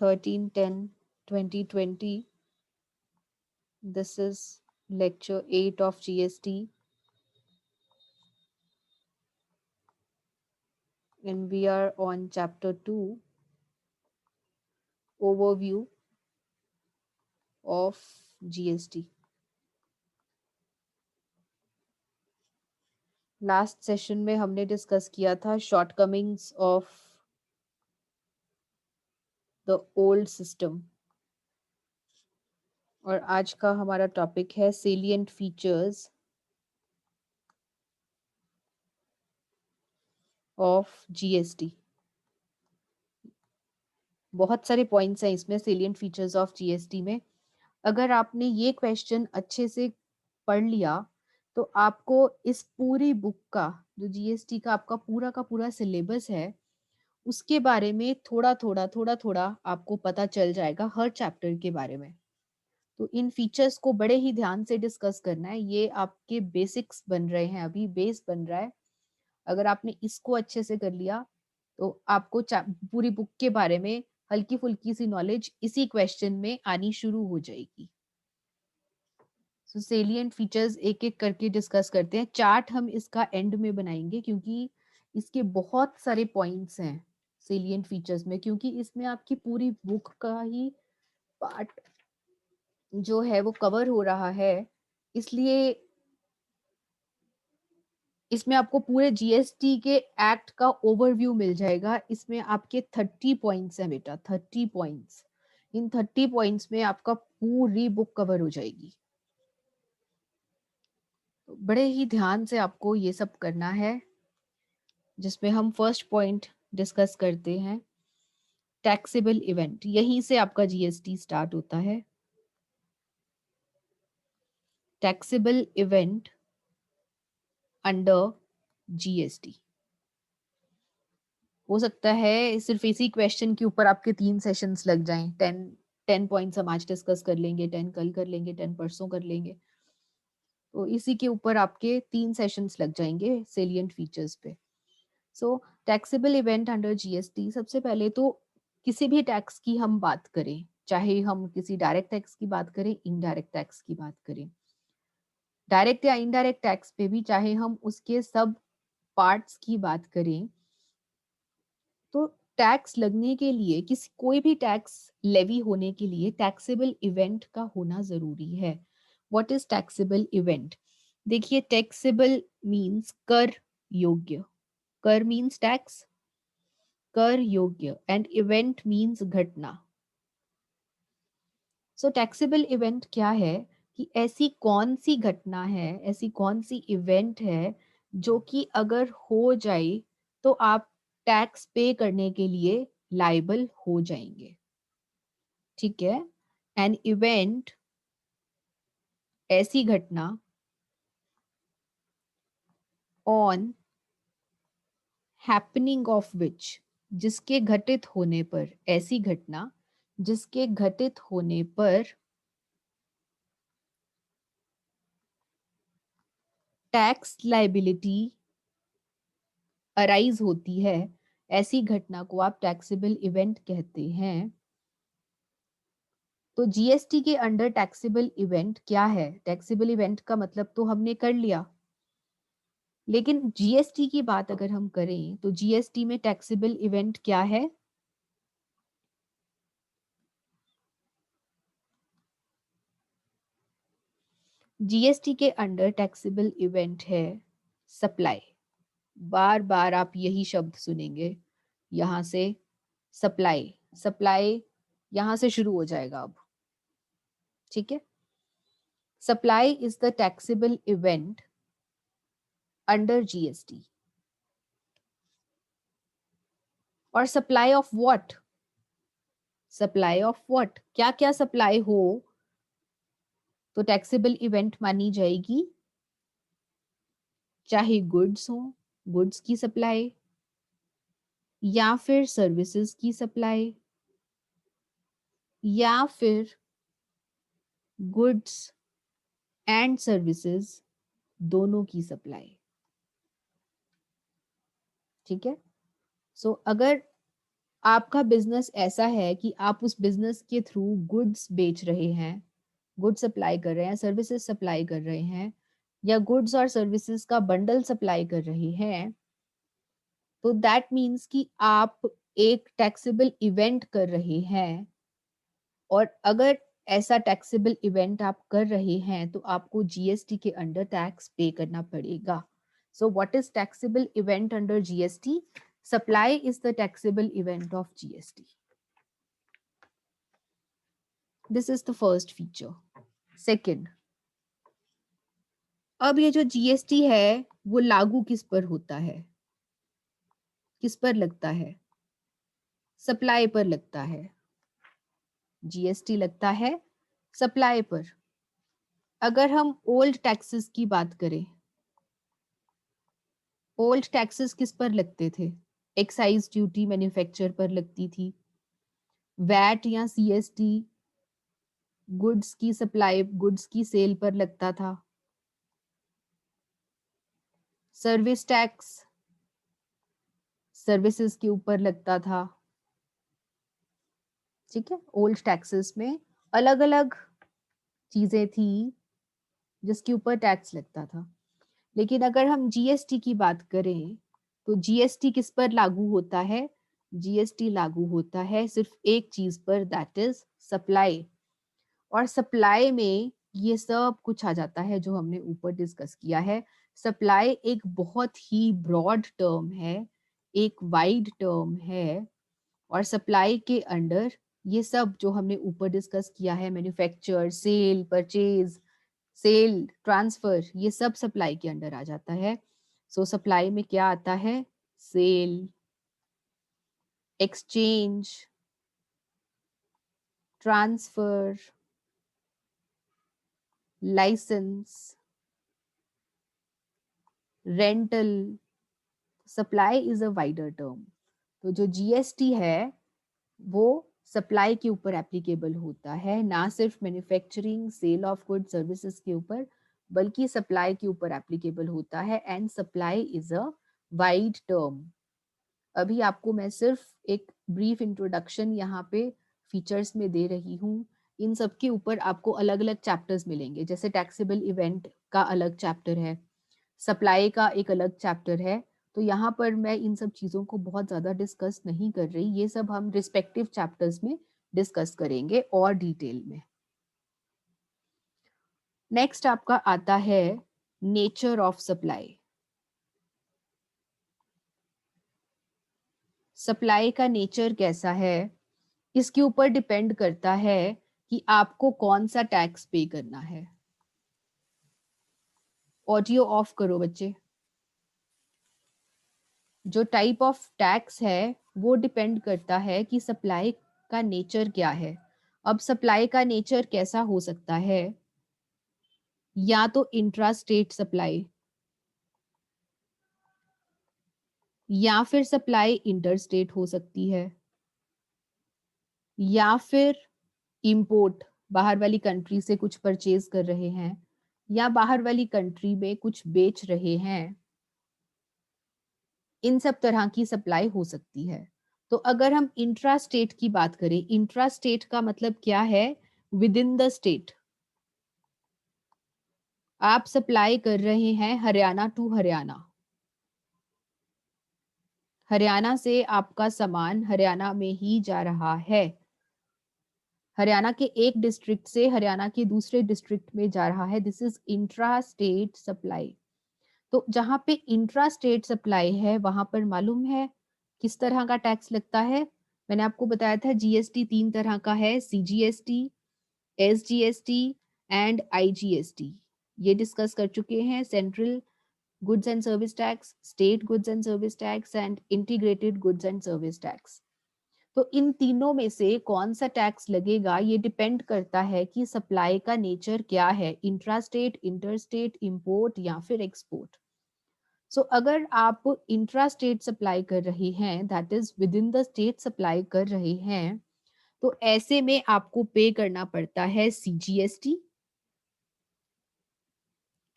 13/10/2020. This is lecture 8 of GST, and we are on chapter 2, overview of GST. Last session में हमने discuss किया था shortcomings of the old system, और आज का हमारा टॉपिक है सेलिएंट फीचर्स ऑफ जीएसटी। बहुत सारे पॉइंट्स हैं इसमें सेलिएंट फीचर्स ऑफ जीएसटी में। अगर आपने ये क्वेश्चन अच्छे से पढ़ लिया तो आपको इस पूरी बुक का, जो जीएसटी का आपका पूरा सिलेबस है, उसके बारे में थोड़ा थोड़ा आपको पता चल जाएगा, हर चैप्टर के बारे में। तो इन फीचर्स को बड़े ही ध्यान से डिस्कस करना है। ये आपके बेसिक्स बन रहे हैं, अभी बेस बन रहा है। अगर आपने इसको अच्छे से कर लिया तो आपको पूरी बुक के बारे में हल्की फुल्की सी नॉलेज इसी क्वेश्चन में आनी शुरू हो जाएगी। सो सेलिएंट फीचर्स एक एक करके डिस्कस करते हैं। चार्ट हम इसका एंड में बनाएंगे क्योंकि इसके बहुत सारे पॉइंट्स हैं सेलिएंट फीचर्स में, क्योंकि इसमें आपकी पूरी बुक का ही पार्ट जो है वो कवर हो रहा है। इसलिए इसमें आपको पूरे जीएसटी के एक्ट का ओवरव्यू मिल जाएगा। इसमें आपके 30 पॉइंट्स हैं बेटा, 30 पॉइंट्स। इन 30 पॉइंट्स में आपका पूरी बुक कवर हो जाएगी। तो बड़े ही ध्यान से आपको ये सब करना है, जिसमें हम फर्स्ट पॉइंट डिस्कस करते हैं टैक्सेबल इवेंट। यहीं से आपका जीएसटी स्टार्ट होता है। Taxable event under GST. हो सकता है सिर्फ इसी क्वेश्चन के ऊपर आपके 3 सेशंस लग जाएं। 10 पॉइंट्स हम आज डिस्कस कर लेंगे, 10 कल कर लेंगे, 10 परसों कर लेंगे। तो इसी के ऊपर आपके 3 सेशंस लग जाएंगे सेलिएंट फीचर्स पे। सो टैक्सेबल इवेंट अंडर जीएसटी, सबसे पहले तो किसी भी टैक्स की हम बात करें, चाहे हम किसी डायरेक्ट टैक्स की बात करें, इनडायरेक्ट टैक्स की बात करें, डायरेक्ट या इनडायरेक्ट टैक्स पे भी चाहे हम उसके सब पार्ट्स की बात करें, तो टैक्स लगने के लिए, किसी कोई भी टैक्स लेवी होने के लिए टैक्सेबल इवेंट का होना जरूरी है। What is taxable event? देखिए, टैक्सेबल मींस कर योग्य, कर मींस टैक्स, कर योग्य, एंड इवेंट मींस घटना। सो टैक्सेबल इवेंट क्या है कि ऐसी कौन सी घटना है, ऐसी कौन सी इवेंट है जो कि अगर हो जाए तो आप टैक्स पे करने के लिए लायबल हो जाएंगे। ठीक है? एन इवेंट, ऐसी घटना, ऑन हैपनिंग ऑफ विच, जिसके घटित होने पर, ऐसी घटना जिसके घटित होने पर टैक्स लाइबिलिटी अराइज होती है, ऐसी घटना को आप टैक्सेबल इवेंट कहते हैं। तो जीएसटी के अंडर टैक्सेबल इवेंट क्या है? टैक्सेबल इवेंट का मतलब तो हमने कर लिया, लेकिन जीएसटी की बात अगर हम करें तो जीएसटी में टैक्सेबल इवेंट क्या है? जीएसटी के अंडर टैक्सेबल इवेंट है सप्लाई। बार बार आप यही शब्द सुनेंगे यहां से, सप्लाई। सप्लाई यहां से शुरू हो जाएगा अब। ठीक है? Supply is the taxable event under GST. और supply of what? Supply of what? क्या क्या सप्लाई हो तो टैक्सेबल इवेंट मानी जाएगी? चाहे गुड्स हो, गुड्स की सप्लाई, या फिर सर्विसेज की सप्लाई, या फिर गुड्स एंड सर्विसेज दोनों की सप्लाई। ठीक है? सो अगर आपका बिजनेस ऐसा है कि आप उस बिजनेस के थ्रू गुड्स बेच रहे हैं, गुड्स सप्लाई कर रहे हैं, सर्विसेज सप्लाई कर रहे हैं, या गुड्स और सर्विसेज का बंडल सप्लाई कर रहे हैं, तो दैट मीन्स कि आप एक टैक्सेबल इवेंट कर रहे हैं। और अगर ऐसा टैक्सेबल इवेंट आप कर रहे हैं तो आपको जीएसटी के अंडर टैक्स पे करना पड़ेगा। So what is taxable event under GST? Supply is the taxable event of GST. This is the first feature. Second, अब ये जो जीएसटी है वो लागू किस पर होता है, किस पर लगता है? सप्लाई पर लगता है। जीएसटी लगता है सप्लाई पर। अगर हम ओल्ड टैक्सेस की बात करें, ओल्ड टैक्सेस किस पर लगते थे? एक्साइज ड्यूटी मैन्युफैक्चर पर लगती थी, वैट या सीएसटी गुड्स की सप्लाई, गुड्स की सेल पर लगता था, सर्विस टैक्स सर्विसेज के ऊपर लगता था। ठीक है, ओल्ड टैक्सेस में अलग अलग चीजें थी जिसके ऊपर टैक्स लगता था। लेकिन अगर हम जीएसटी की बात करें तो जीएसटी किस पर लागू होता है? जीएसटी लागू होता है सिर्फ एक चीज पर, दैट इज सप्लाई। और सप्लाई में ये सब कुछ आ जाता है जो हमने ऊपर डिस्कस किया है। सप्लाई एक बहुत ही ब्रॉड टर्म है, एक वाइड टर्म है, और सप्लाई के अंडर ये सब जो हमने ऊपर डिस्कस किया है, manufacture, sale, purchase, sale, transfer, ये सब सप्लाई के अंडर आ जाता है। सो सप्लाई में क्या आता है? Sale, exchange, transfer, licence, rental. Supply is a wider term. तो जो जीएसटी है वो सप्लाई के ऊपर एप्लीकेबल होता है, ना सिर्फ manufacturing, sale of good services के ऊपर, बल्कि सप्लाई के ऊपर एप्लीकेबल होता है। And supply is a wide term. अभी आपको मैं सिर्फ एक ब्रीफ इंट्रोडक्शन यहाँ पे फीचर्स में दे रही हूँ। इन सब के ऊपर आपको अलग अलग चैप्टर्स मिलेंगे, जैसे टैक्सेबल इवेंट का अलग चैप्टर है, सप्लाई का एक अलग चैप्टर है। तो यहाँ पर मैं इन सब चीज़ों को बहुत ज़्यादा डिस्कस नहीं कर रही, ये सब हम रिस्पेक्टिव चैप्टर्स में डिस्कस करेंगे और डिटेल में। नेक्स्ट आपका आता है नेचर ऑफ सप्लाई। सप्लाई का नेचर कैसा है, इसके ऊपर डिपेंड करता है कि आपको कौन सा टैक्स पे करना है। ऑडियो ऑफ करो बच्चे। जो टाइप ऑफ टैक्स है वो डिपेंड करता है कि सप्लाई का नेचर क्या है। अब सप्लाई का नेचर कैसा हो सकता है? या तो इंट्रा स्टेट सप्लाई, या फिर सप्लाई इंटर स्टेट हो सकती है, या फिर इंपोर्ट, बाहर वाली कंट्री से कुछ परचेज कर रहे हैं या बाहर वाली कंट्री में कुछ बेच रहे हैं, इन सब तरह की सप्लाई हो सकती है। तो अगर हम इंट्रा स्टेट की बात करें, इंट्रा स्टेट का मतलब क्या है? With in the state. आप सप्लाई कर रहे हैं हरियाणा टू हरियाणा, हरियाणा से आपका सामान हरियाणा में ही जा रहा है, हरियाणा के एक डिस्ट्रिक्ट से हरियाणा के दूसरे डिस्ट्रिक्ट में जा रहा है, this is intra state supply. तो जहां पे इंट्रा स्टेट सप्लाई है वहां पर मालूम है किस तरह का टैक्स लगता है? मैंने आपको बताया था जीएसटी तीन तरह का है, सीजीएसटी, एसजीएसटी एंड आईजीएसटी। ये डिस्कस कर चुके हैं। Central goods and service tax, state goods and service tax and integrated goods and service tax. तो इन तीनों में से कौन सा टैक्स लगेगा ये डिपेंड करता है कि सप्लाई का नेचर क्या है, intra state, inter state, import या फिर एक्सपोर्ट। सो अगर आप इंट्रा स्टेट सप्लाई कर रहे हैं, that is with in the state supply कर रहे हैं, तो ऐसे में आपको पे करना पड़ता है सीजीएसटी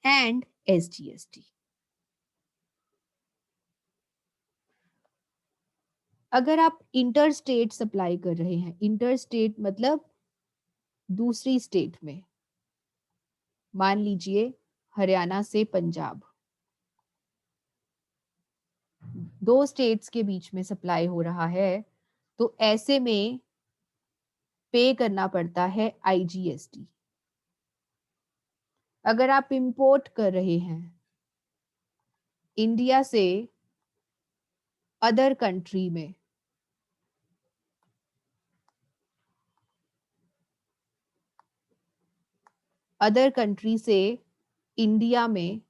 एंड एसजीएसटी। अगर आप इंटर स्टेट सप्लाई कर रहे हैं, इंटर स्टेट मतलब दूसरी स्टेट में, मान लीजिए हरियाणा से पंजाब, दो स्टेट्स के बीच में सप्लाई हो रहा है, तो ऐसे में पे करना पड़ता है आईजीएसटी। अगर आप इंपोर्ट कर रहे हैं इंडिया से अदर कंट्री में, अदर कंट्री से इंडिया में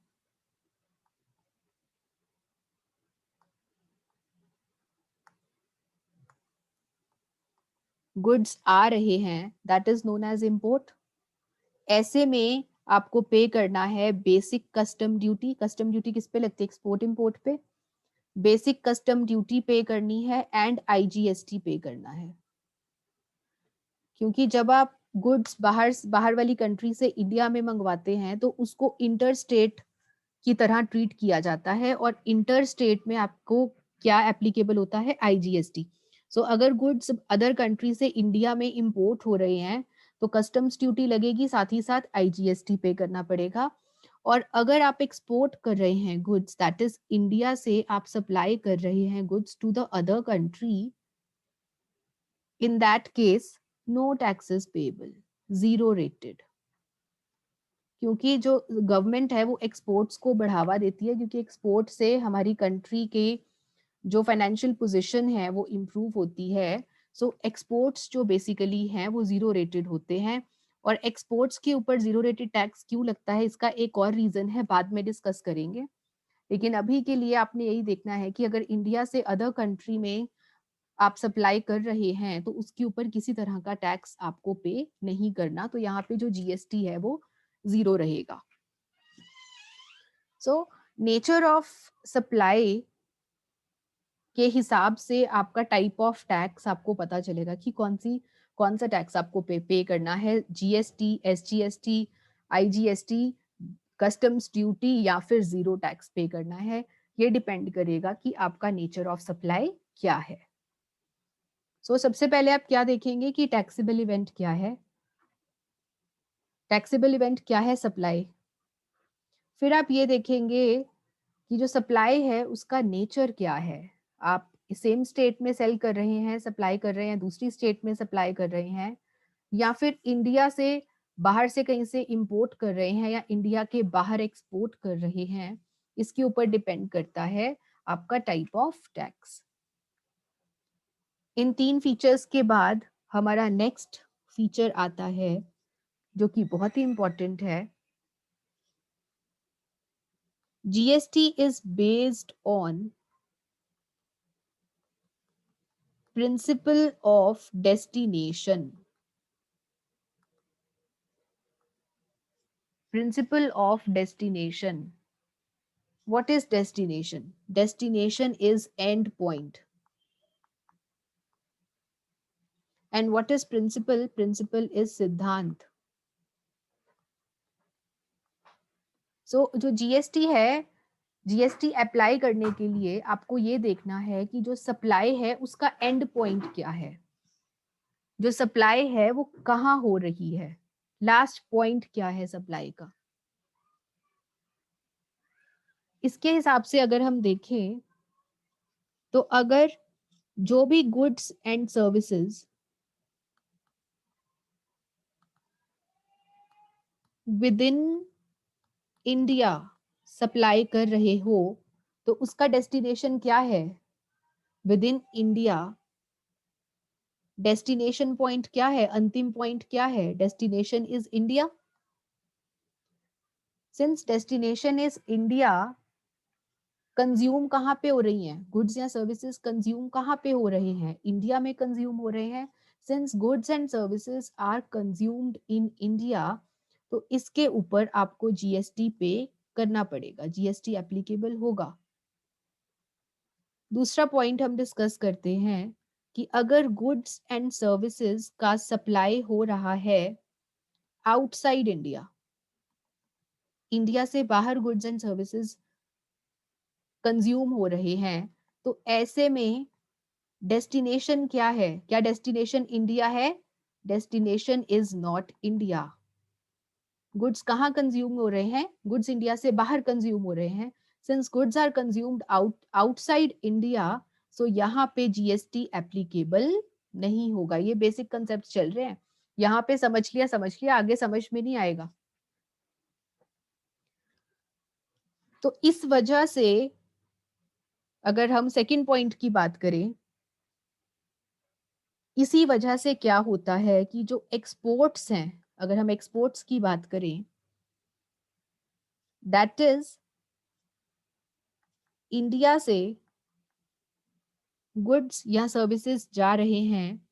गुड्स आ रहे हैं, that is known as import. ऐसे में आपको पे करना है basic custom duty. Custom duty किस पे लगती है? एक्सपोर्ट इंपोर्ट पे। बेसिक कस्टम ड्यूटी पे करनी है एंड आईजीएसटी पे करना है। क्योंकि जब आप गुड्स बाहर वाली कंट्री से इंडिया में मंगवाते हैं तो उसको इंटर स्टेट की तरह ट्रीट किया जाता है, और इंटर स्टेट में आपको क्या एप्लीकेबल होता है? आईजीएसटी। सो अगर गुड्स अदर कंट्री से इंडिया में इंपोर्ट हो रहे हैं तो कस्टम्स ड्यूटी लगेगी, साथ ही साथ आईजीएसटी पे करना पड़ेगा। और अगर आप एक्सपोर्ट कर रहे हैं गुड्स, दैट इज इंडिया से आप सप्लाई कर रहे हैं goods to the other country, in that case no taxes payable, zero rated. क्योंकि जो गवर्नमेंट है वो एक्सपोर्ट्स को बढ़ावा देती है, क्योंकि एक्सपोर्ट से हमारी कंट्री के जो फाइनेंशियल पोजीशन है वो इम्प्रूव होती है। सो एक्सपोर्ट्स जो बेसिकली हैं वो जीरो रेटेड होते हैं। और एक्सपोर्ट्स के ऊपर जीरो रेटेड टैक्स क्यों लगता है, इसका एक और रीजन है, बाद में डिस्कस करेंगे। लेकिन अभी के लिए आपने यही देखना है कि अगर इंडिया से अदर कंट्री में आप सप्लाई कर रहे हैं तो उसके ऊपर किसी तरह का टैक्स आपको पे नहीं करना, तो यहाँ पे जो जीएसटी है वो जीरो रहेगा। सो नेचर ऑफ सप्लाई के हिसाब से आपका टाइप ऑफ टैक्स आपको पता चलेगा कि कौन सा टैक्स आपको पे करना है। GST, SGST, IGST, customs duty या फिर जीरो टैक्स पे करना है। ये डिपेंड करेगा कि आपका नेचर ऑफ सप्लाई क्या है। सबसे पहले आप क्या देखेंगे कि टैक्सेबल इवेंट क्या है। टैक्सेबल इवेंट क्या है? सप्लाई। फिर आप ये देखेंगे कि जो सप्लाई है उसका नेचर क्या है। आप सेम स्टेट में सेल कर रहे हैं, सप्लाई कर रहे हैं, दूसरी स्टेट में सप्लाई कर रहे हैं, या फिर इंडिया से बाहर से कहीं से इंपोर्ट कर रहे हैं, या इंडिया के बाहर एक्सपोर्ट कर रहे हैं। इसके ऊपर डिपेंड करता है आपका टाइप ऑफ टैक्स। इन तीन फीचर्स के बाद हमारा नेक्स्ट फीचर आता है जो कि बहुत ही इंपॉर्टेंट है। GST is based on principal of destination. Principle of destination. What is destination? Destination is end point. And what is principle? Principle is सिद्धांत. जो जीएसटी है, जीएसटी अप्लाई करने के लिए आपको ये देखना है कि जो सप्लाई है उसका एंड पॉइंट क्या है। जो सप्लाई है वो कहाँ हो रही है, लास्ट पॉइंट क्या है सप्लाई का। इसके हिसाब से अगर हम देखें तो अगर जो भी goods and services with in India supply कर रहे हो तो उसका डेस्टिनेशन क्या है? With in India destination point क्या है? अंतिम पॉइंट क्या है? Destination is India. Since destination is India, consume कहाँ पे हो रही हैं गुड्स या सर्विसेज? कंज्यूम कहाँ पे हो रहे हैं? इंडिया में कंज्यूम हो रहे हैं। Since goods and services are consumed in India, तो इसके ऊपर आपको जीएसटी पे करना पड़ेगा, जीएसटी एप्लीकेबल होगा। दूसरा पॉइंट हम डिस्कस करते हैं कि अगर गुड्स एंड सर्विसेज का सप्लाई हो रहा है आउटसाइड इंडिया, इंडिया से बाहर गुड्स एंड सर्विसेज कंज्यूम हो रहे हैं, तो ऐसे में डेस्टिनेशन क्या है? क्या डेस्टिनेशन इंडिया है? Destination is not India. Goods कहाँ कंज्यूम हो रहे हैं? गुड्स इंडिया से बाहर कंज्यूम हो रहे हैं। Since goods are consumed outside India, so यहाँ पे जीएसटी एप्लीकेबल नहीं होगा। ये बेसिक कंसेप्ट चल रहे हैं। यहाँ पे समझ लिया, आगे समझ में नहीं आएगा। तो इस वजह से अगर हम सेकंड पॉइंट की बात करें, इसी वजह से क्या होता है कि जो एक्सपोर्ट्स हैं, अगर हम एक्सपोर्ट्स की बात करें, दैट इज इंडिया से गुड्स या सर्विसेज जा रहे हैं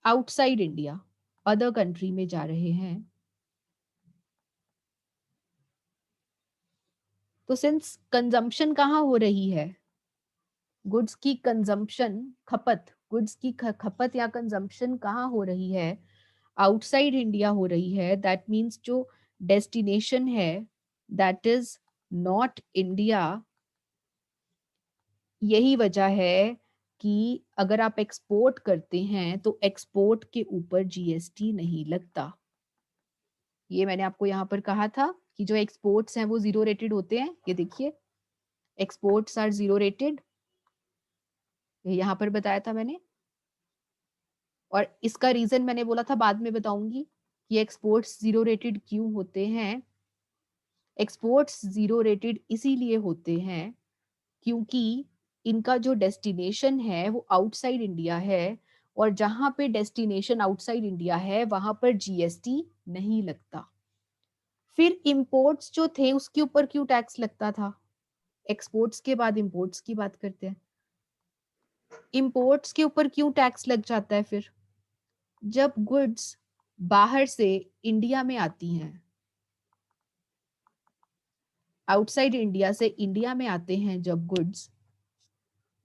आउटसाइड इंडिया, अदर कंट्री में जा रहे हैं। तो सिंस कंजम्पशन कहाँ हो रही है? गुड्स की कंजम्पशन, खपत, गुड्स की खपत या कंजम्पशन कहाँ हो रही है? आउटसाइड इंडिया हो रही है। दैट मीन्स जो डेस्टिनेशन है दैट इज नॉट इंडिया। यही वजह है कि अगर आप एक्सपोर्ट करते हैं तो एक्सपोर्ट के ऊपर जीएसटी नहीं लगता। ये मैंने आपको यहाँ पर कहा था कि जो एक्सपोर्ट्स हैं वो जीरो रेटेड होते हैं। ये देखिए, एक्सपोर्ट्स आर जीरो रेटेड, ये यहाँ पर बताया था मैंने। और इसका रीजन मैंने बोला था बाद में बताऊंगी कि एक्सपोर्ट्स जीरो रेटेड क्यों होते हैं। एक्सपोर्ट्स जीरो रेटेड इसीलिए होते हैं क्योंकि इनका जो डेस्टिनेशन है वो आउटसाइड इंडिया है, और जहां पे डेस्टिनेशन आउटसाइड इंडिया है वहां पर जीएसटी नहीं लगता। फिर इंपोर्ट्स जो थे उसके ऊपर क्यों टैक्स लगता था? एक्सपोर्ट्स के बाद इंपोर्ट्स की बात करते हैं। इंपोर्ट्स के ऊपर क्यों टैक्स लग जाता है? फिर जब गुड्स बाहर से इंडिया में आती हैं, आउटसाइड इंडिया से इंडिया में आते हैं जब गुड्स,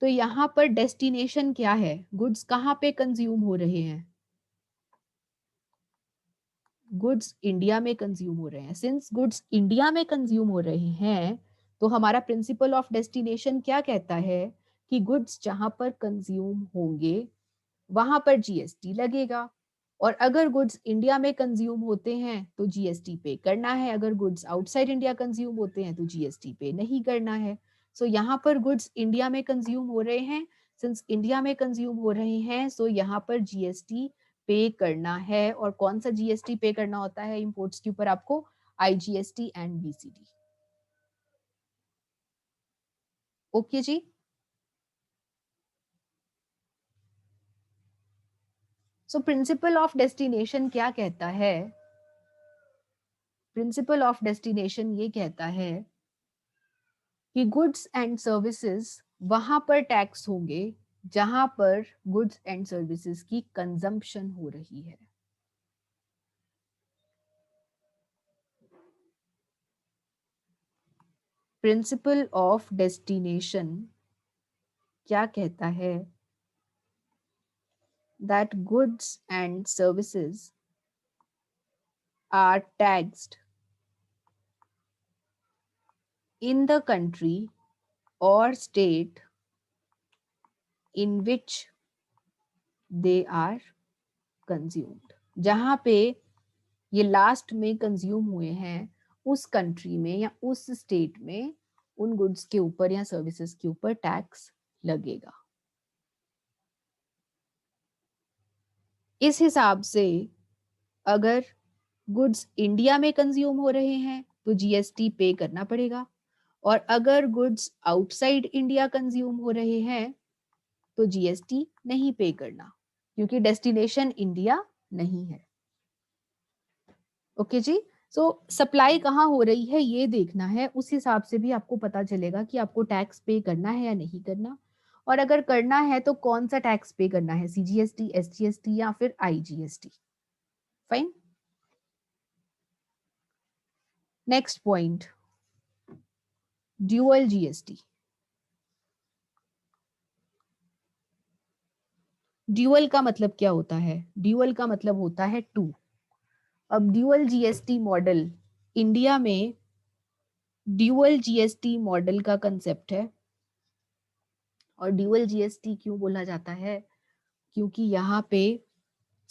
तो यहाँ पर डेस्टिनेशन क्या है? गुड्स कहाँ पे कंज्यूम हो रहे हैं? गुड्स इंडिया में कंज्यूम हो रहे हैं। सिंस गुड्स इंडिया में कंज्यूम हो रहे हैं, तो हमारा प्रिंसिपल ऑफ डेस्टिनेशन क्या कहता है कि गुड्स जहां पर कंज्यूम होंगे वहां पर जीएसटी लगेगा। और अगर गुड्स इंडिया में कंज्यूम होते हैं तो जीएसटी पे करना है, अगर गुड्स आउटसाइड इंडिया कंज्यूम होते हैं तो जीएसटी पे नहीं करना है। सो यहाँ पर गुड्स इंडिया में कंज्यूम हो रहे हैं, सिंस इंडिया में कंज्यूम हो रहे हैं सो यहाँ पर जीएसटी पे करना है। और कौन सा जीएसटी पे करना होता है इंपोर्ट्स के ऊपर? आपको आईजीएसटी एंड बीसीडी। ओके जी। सो प्रिंसिपल ऑफ डेस्टिनेशन क्या कहता है? प्रिंसिपल ऑफ डेस्टिनेशन ये कहता है कि गुड्स एंड सर्विसेज वहां पर टैक्स होंगे जहां पर गुड्स एंड सर्विसेज की कंजम्पशन हो रही है। प्रिंसिपल ऑफ डेस्टिनेशन क्या कहता है? That goods and services are taxed in the country or state in which they are consumed। जहां पे ये लास्ट में कंज्यूम हुए हैं उस कंट्री में या उस स्टेट में उन गुड्स के ऊपर या सर्विसेज के ऊपर टैक्स लगेगा। इस हिसाब से अगर गुड्स इंडिया में कंज्यूम हो रहे हैं तो जीएसटी पे करना पड़ेगा, और अगर गुड्स आउटसाइड इंडिया कंज्यूम हो रहे हैं तो जीएसटी नहीं पे करना, क्योंकि डेस्टिनेशन इंडिया नहीं है। ओके जी। सो सप्लाई कहाँ हो रही है ये देखना है, उस हिसाब से भी आपको पता चलेगा कि आपको टैक्स पे करना है या नहीं करना। और अगर करना है तो कौन सा टैक्स पे करना है, सीजीएसटी, एसजीएसटी या फिर IGST. Fine. Next point, dual GST. Dual का मतलब क्या होता है? ड्यूअल का मतलब होता है टू। अब ड्यूअल जीएसटी मॉडल इंडिया में, ड्यूअल जीएसटी मॉडल का कंसेप्ट है और ड्यूअल जीएसटी क्यों बोला जाता है? क्योंकि यहाँ पे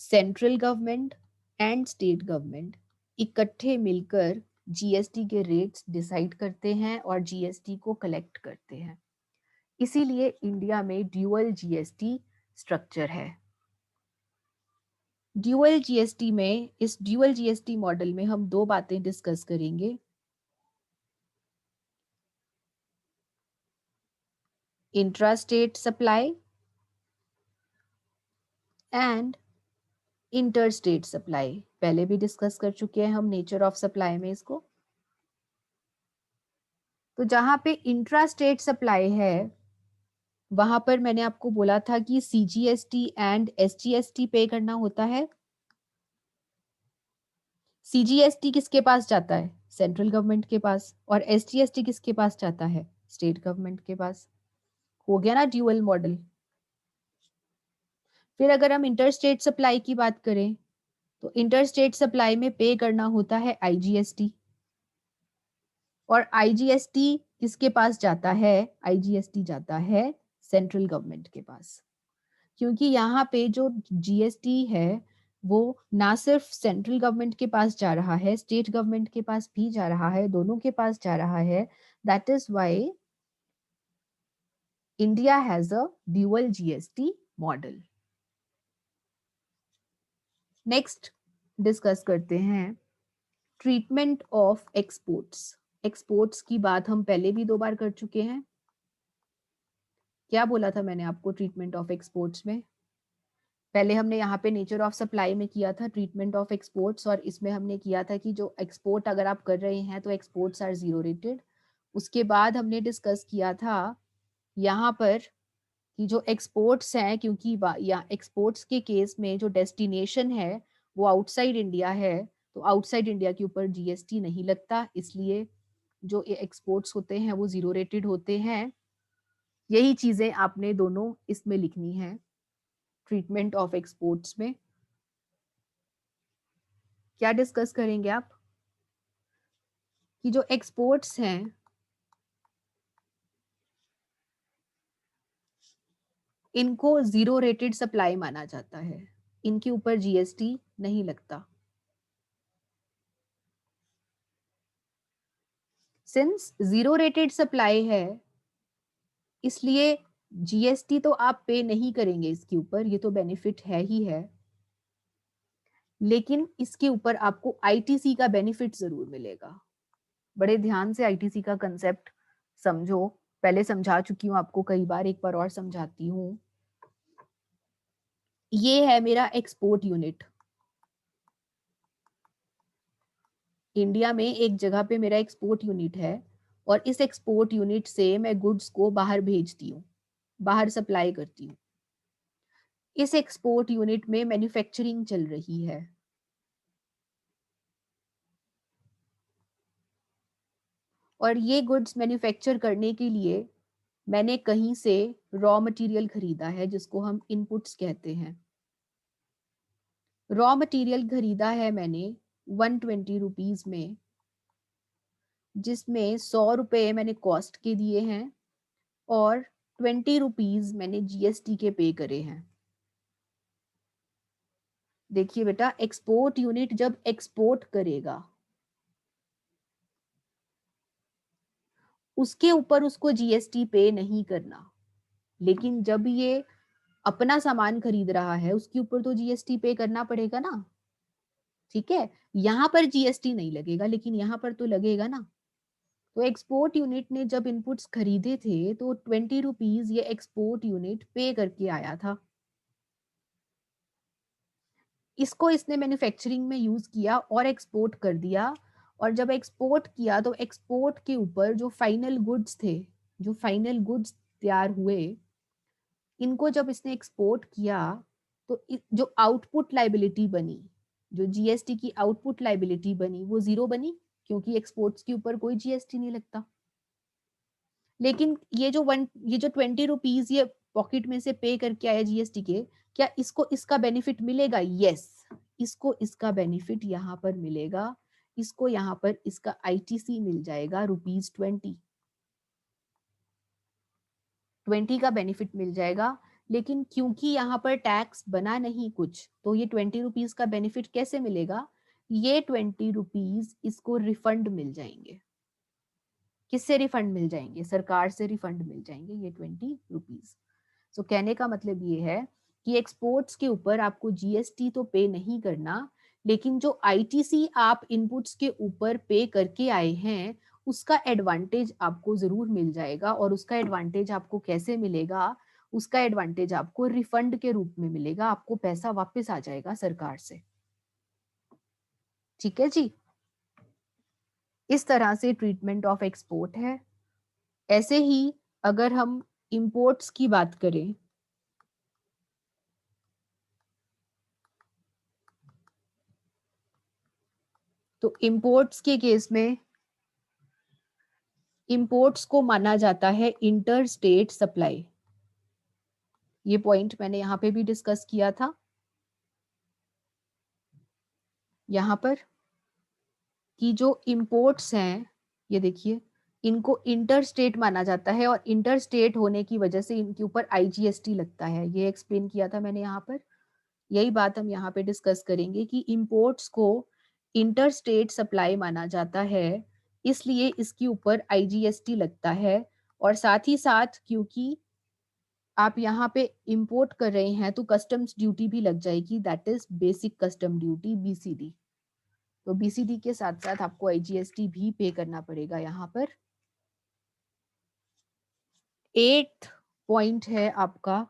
central government and state government इकट्ठे मिलकर जीएसटी के रेट्स डिसाइड करते हैं और जीएसटी को कलेक्ट करते हैं। इसीलिए इंडिया में ड्यूअल जीएसटी स्ट्रक्चर है। ड्यूअल जीएसटी में, इस ड्यूअल जीएसटी मॉडल में हम दो बातें डिस्कस करेंगे। Intra state supply and inter state supply. पहले भी डिस्कस कर चुके हैं हम नेचर ऑफ सप्लाई में इसको। तो जहां पे इंट्रा स्टेट सप्लाई है वहां पर मैंने आपको बोला था कि सीजीएसटी एंड एसजीएसटी पे करना होता है। सीजीएसटी किसके पास जाता है? सेंट्रल गवर्नमेंट के पास। और एसजीएसटी किसके पास जाता है? स्टेट गवर्नमेंट के पास। हो गया ना ड्यूअल मॉडल। फिर अगर हम इंटर स्टेट सप्लाई की बात करें तो इंटर स्टेट सप्लाई में पे करना होता है आईजीएसटी। और आईजीएसटी किसके पास जाता है? आईजीएसटी जाता है सेंट्रल गवर्नमेंट के पास। क्योंकि यहाँ पे जो जीएसटी है वो ना सिर्फ सेंट्रल गवर्नमेंट के पास जा रहा है, स्टेट गवर्नमेंट के पास भी जा रहा है, दोनों के पास जा रहा है। That is why India has a dual GST model. Next discuss करते हैं ट्रीटमेंट ऑफ एक्सपोर्ट्स। एक्सपोर्ट्स की बात हम पहले भी 2 बार कर चुके हैं। क्या बोला था मैंने आपको ट्रीटमेंट ऑफ एक्सपोर्ट्स में? पहले हमने यहाँ पे नेचर ऑफ सप्लाई में किया था ट्रीटमेंट ऑफ एक्सपोर्ट्स, और इसमें हमने किया था कि जो एक्सपोर्ट अगर आप कर रहे हैं तो एक्सपोर्ट्स आर जीरो रेटेड। उसके बाद हमने डिस्कस किया था यहाँ पर कि जो एक्सपोर्ट्स हैं, क्योंकि या एक्सपोर्ट्स के केस में जो डेस्टिनेशन है वो आउटसाइड इंडिया है, तो आउटसाइड इंडिया के ऊपर जीएसटी नहीं लगता, इसलिए जो एक्सपोर्ट्स होते हैं वो जीरो रेटेड होते हैं। यही चीजें आपने दोनों इसमें लिखनी है ट्रीटमेंट ऑफ एक्सपोर्ट्स में। क्या डिस्कस करेंगे आप? कि जो एक्सपोर्ट्स हैं इनको जीरो रेटेड सप्लाई माना जाता है, इनके ऊपर जीएसटी नहीं लगता। सिंस जीरो रेटेड सप्लाई है इसलिए जीएसटी तो आप पे नहीं करेंगे इसके ऊपर, ये तो बेनिफिट है ही है, लेकिन इसके ऊपर आपको आईटीसी का बेनिफिट जरूर मिलेगा। बड़े ध्यान से आईटीसी का कंसेप्ट समझो, पहले समझा चुकी हूं आपको कई बार, एक बार और समझाती हूँ। ये है मेरा एक्सपोर्ट यूनिट। इंडिया में एक जगह पे मेरा एक्सपोर्ट यूनिट है और इस एक्सपोर्ट यूनिट से मैं गुड्स को बाहर भेजती हूँ, बाहर सप्लाई करती हूँ। इस एक्सपोर्ट यूनिट में मैन्युफैक्चरिंग चल रही है। और ये गुड्स मैन्युफैक्चर करने के लिए मैंने कहीं से रॉ मटेरियल खरीदा है जिसको हम इनपुट्स कहते हैं। रॉ मटेरियल खरीदा है मैंने 120 रुपीज में, जिसमें 100 रुपए मैंने कॉस्ट के दिए हैं और 20 रुपीज मैंने जीएसटी के पे करे हैं। देखिए बेटा, एक्सपोर्ट यूनिट जब एक्सपोर्ट करेगा उसके ऊपर उसको जीएसटी पे नहीं करना, लेकिन जब ये अपना सामान खरीद रहा है उसके ऊपर तो जीएसटी पे करना पड़ेगा ना। ठीक है, यहां पर जीएसटी नहीं लगेगा लेकिन यहां पर तो लगेगा ना। तो एक्सपोर्ट यूनिट ने जब इनपुट्स खरीदे थे तो 20 रुपीज ये एक्सपोर्ट यूनिट पे करके आया था। इसको इसने मैन्युफैक्चरिंग में यूज किया और एक्सपोर्ट कर दिया। और जब एक्सपोर्ट किया तो एक्सपोर्ट के ऊपर जो फाइनल गुड्स थे, जो फाइनल गुड्स तैयार हुए, इनको जब इसने एक्सपोर्ट किया तो जो आउटपुट लाइबिलिटी बनी, जो जीएसटी की आउटपुट लाइबिलिटी बनी वो जीरो बनी, क्योंकि एक्सपोर्ट्स के ऊपर कोई जीएसटी नहीं लगता। लेकिन ये जो 20 रुपीज ये पॉकेट में से पे करके आया जीएसटी के, क्या इसको इसका बेनिफिट मिलेगा? यस, इसको इसका बेनिफिट यहाँ पर मिलेगा। इसको यहाँ पर इसका आईटीसी मिल जाएगा ₹20। 20 का बेनिफिट मिल जाएगा, लेकिन क्योंकि यहाँ पर टैक्स बना नहीं कुछ, तो ये 20 रुपीज का बेनिफिट कैसे मिलेगा? ये 20 रुपीज इसको रिफंड मिल जाएंगे। किससे रिफंड मिल जाएंगे? सरकार से रिफंड मिल जाएंगे ये 20 रुपीज। सो कहने का मतलब ये है कि एक्सपोर्ट्स के ऊपर आपको जीएसटी तो पे नहीं करना, लेकिन जो आईटीसी आप इनपुट्स के ऊपर पे करके आए हैं उसका एडवांटेज आपको जरूर मिल जाएगा। और उसका एडवांटेज आपको कैसे मिलेगा? उसका एडवांटेज आपको रिफंड के रूप में मिलेगा, आपको पैसा वापस आ जाएगा सरकार से। ठीक है जी, इस तरह से ट्रीटमेंट ऑफ एक्सपोर्ट है। ऐसे ही अगर हम इंपोर्ट्स की बात करें, तो इंपोर्ट्स के केस में इंपोर्ट्स को माना जाता है इंटर स्टेट सप्लाई। ये पॉइंट मैंने यहां पे भी डिस्कस किया था। यहां पर कि जो इंपोर्ट्स हैं, ये देखिए, इनको इंटर स्टेट माना जाता है और इंटर स्टेट होने की वजह से इनके ऊपर आईजीएसटी लगता है। ये एक्सप्लेन किया था मैंने यहाँ पर। यही बात हम यहाँ पे डिस्कस करेंगे कि इंपोर्ट्स को इंटर स्टेट सप्लाई माना जाता है, इसलिए इसके ऊपर आईजीएसटी लगता है। और साथ ही साथ क्योंकि आप यहाँ पे इंपोर्ट कर रहे हैं तो कस्टम्स ड्यूटी भी लग जाएगी, that is basic custom duty, BCD. तो बीसीडी के साथ साथ आपको आईजीएसटी भी पे करना पड़ेगा यहाँ पर। 8 पॉइंट है आपका,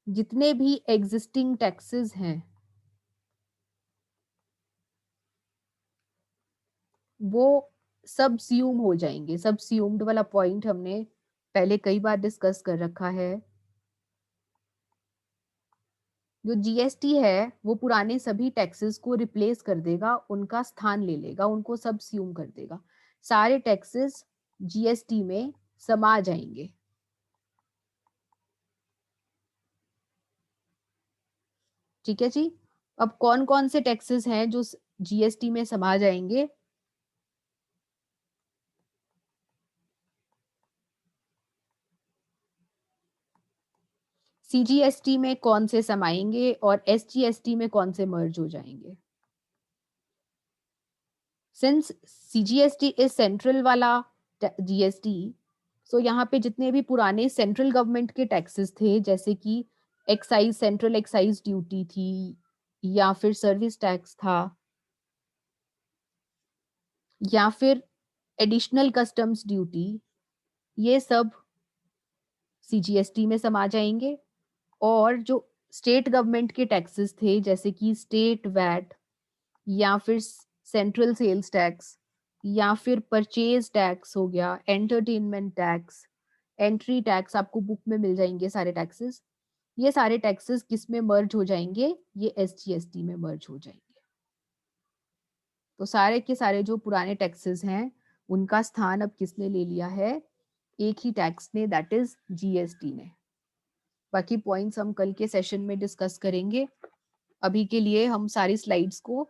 जितने भी एग्जिस्टिंग टैक्सेस हैं वो सबस्यूम हो जाएंगे। सबस्यूम्ड वाला पॉइंट हमने पहले कई बार डिस्कस कर रखा है। जो जीएसटी है वो पुराने सभी टैक्सेस को रिप्लेस कर देगा, उनका स्थान ले लेगा, उनको सबस्यूम कर देगा। सारे टैक्सेस जीएसटी में समा जाएंगे। ठीक है जी। अब कौन कौन से टैक्सेस हैं जो जीएसटी में समा जाएंगे? सीजीएसटी में कौन से समाएंगे और एसजीएसटी में कौन से मर्ज हो जाएंगे? सिंस सीजीएसटी इज सेंट्रल वाला जीएसटी, सो यहाँ पे जितने भी पुराने सेंट्रल गवर्नमेंट के टैक्सेस थे, जैसे कि एक्साइज, सेंट्रल एक्साइज ड्यूटी थी, या फिर सर्विस टैक्स था, या फिर एडिशनल कस्टम्स ड्यूटी, ये सब सीजीएसटी में समा जाएंगे। और जो स्टेट गवर्नमेंट के टैक्सेस थे, जैसे कि स्टेट वैट, या फिर सेंट्रल सेल्स टैक्स, या फिर परचेज टैक्स हो गया, एंटरटेनमेंट टैक्स, एंट्री टैक्स, आपको बुक में मिल जाएंगे सारे टैक्सेस। ये सारे टैक्सेस किस में मर्ज हो जाएंगे? ये एसजीएसटी में मर्ज हो जाएंगे। तो सारे के सारे जो पुराने टैक्सेस हैं उनका स्थान अब किसने ले लिया है? एक ही टैक्स ने, दैट इज जीएसटी ने। बाकी पॉइंट्स हम कल के सेशन में डिस्कस करेंगे। अभी के लिए हम सारी स्लाइड्स को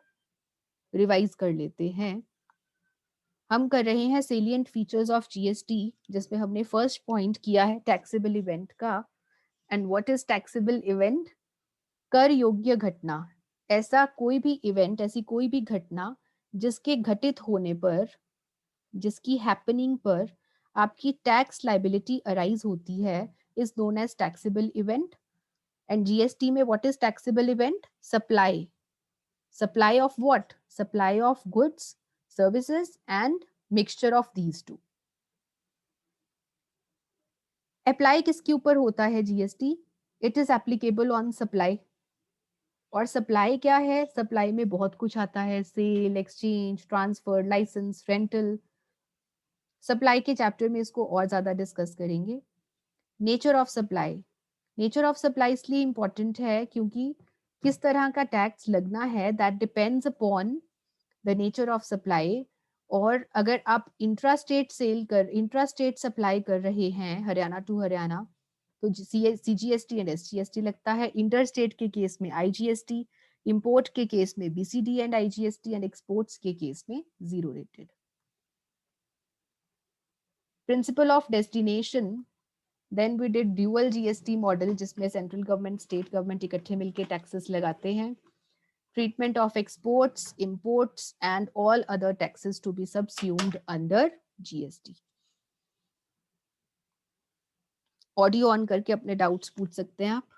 रिवाइज कर लेते हैं। हम कर रहे हैं सेलिएंट फीचर्स ऑफ जीएसटी, जिसमें हमने फर्स्ट पॉइंट किया है टैक्सेबल इवेंट का। And what is taxable event? कर योग्य घटना। ऐसा कोई भी इवेंट, ऐसी कोई भी घटना जिसके घटित होने पर, जिसकी हैपनिंग पर आपकी टैक्स लाइबिलिटी अराइज होती है, is known as taxable event. And GST में what is taxable event? Supply. Supply of what? Supply of goods, services and mixture of these two. Apply किसके ऊपर होता है GST? It is applicable on supply. और supply क्या है? Supply में बहुत कुछ आता है, sale, exchange, transfer, licence, rental. Supply के चैप्टर में इसको और ज्यादा डिस्कस करेंगे। Nature of supply. Nature of supply इसलिए इंपॉर्टेंट है क्योंकि किस तरह का टैक्स लगना है, that depends upon the nature of supply. और अगर आप इंट्रा स्टेट सप्लाई कर रहे हैं हरियाणा टू हरियाणा, तो सीजीएसटी एंड एसजीएसटी लगता है। इंटर स्टेट के केस में आईजीएसटी, इंपोर्ट के केस में BCD and IGST, and exports के केस में zero rated. Principle of destination then we did dual GST model, जिसमें सेंट्रल गवर्नमेंट स्टेट गवर्नमेंट इकट्ठे मिलके टैक्सेस लगाते हैं. Treatment of exports, imports and all other taxes to be subsumed under GST. Audio on करके अपने doubts पूछ सकते हैं आप.